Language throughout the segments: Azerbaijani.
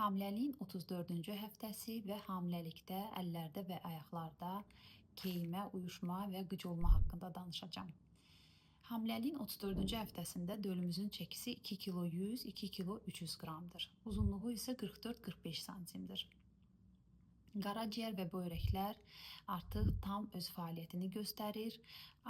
Hamiləliyin 34-cü həftəsi və hamiləlikdə əllərdə və ayaqlarda keyimə, uyuşma və qıc olma haqqında danışacağam. Hamiləliyin 34-cü həftəsində dölümüzün çəkisi 2 kilo 100, 2 kilo 300 qramdır. Uzunluğu isə 44-45 santimdir. Qaraciyər və böyrəklər artıq tam öz fəaliyyətini göstərir.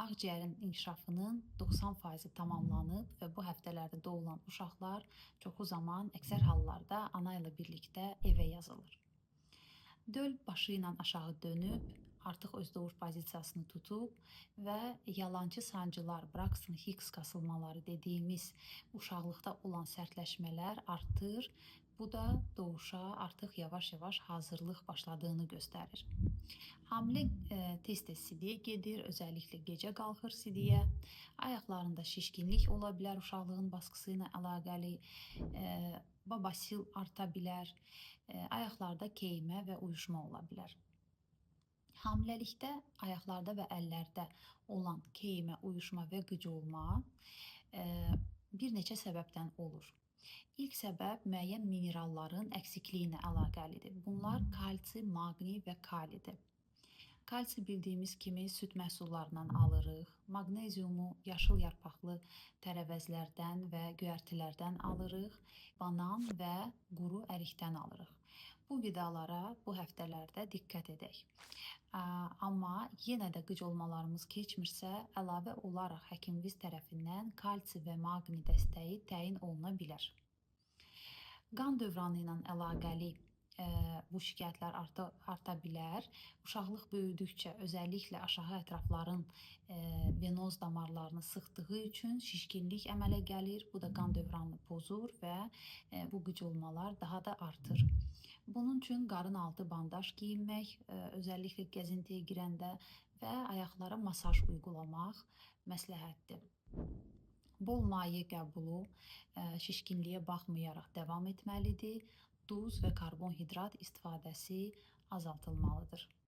Ağciyərin inkişafının 90% tamamlanıb və bu həftələrdə doğulan uşaqlar çoxu zaman əksər hallarda ana ilə birlikdə evə yazılır. Döl başı ilə aşağı dönüb, artıq öz doğuş pozisiyasını tutub və yalançı sancılar, Braxton Hicks kasılmaları dediyimiz uşaqlıqda olan sərtləşmələr artır. Bu da doğuşa artıq yavaş-yavaş hazırlıq başladığını göstərir. Hamilə tez-tez sidiyə gedir, özəlliklə gecə qalxır sidiyə. Ayaqlarında şişkinlik ola bilər uşaqlığın baskısı ilə əlaqəli. Babasil arta bilər. Ayaqlarda keymə və uyuşma ola bilər. Hamiləlikdə ayaqlarda və əllərdə olan keymə, uyuşma və qıc olma bir neçə səbəbdən olur. İlk səbəb müəyyən mineralların əksikliyi ilə əlaqəlidir. Bunlar kalsi, maqni və kalidir. Kalsi bildiyimiz kimi süd məhsullarından alırıq. Maqneziumu yaşıl yarpaqlı tərəvəzlərdən və göyərtilərdən alırıq. Banan və quru ərikdən alırıq. Bu qidalara bu həftələrdə diqqət edək. Amma yenə də qıc olmalarımız keçmirsə, əlavə olaraq həkimimiz tərəfindən kalsi və maqni dəstəyi təyin oluna bilər. Qan dövranı ilə əlaqəli bu şikayətlər arta bilər. Uşaqlıq böyüdükcə özəlliklə aşağı ətrafların venoz damarlarını sıxdığı üçün şişkinlik əmələ gəlir. Bu da qan dövranını pozur və bu qıc olmalar daha da artır. Bunun üçün qarın altı bandaj geyinmək, özəlliklə gəzintiyə girəndə və ayaqlara masaj uygulamaq məsləhətdir. Bol maye qəbulu şişkinliyə baxmayaraq davam etməlidir. Duz və karbonhidrat istifadəsi azaltılmalıdır.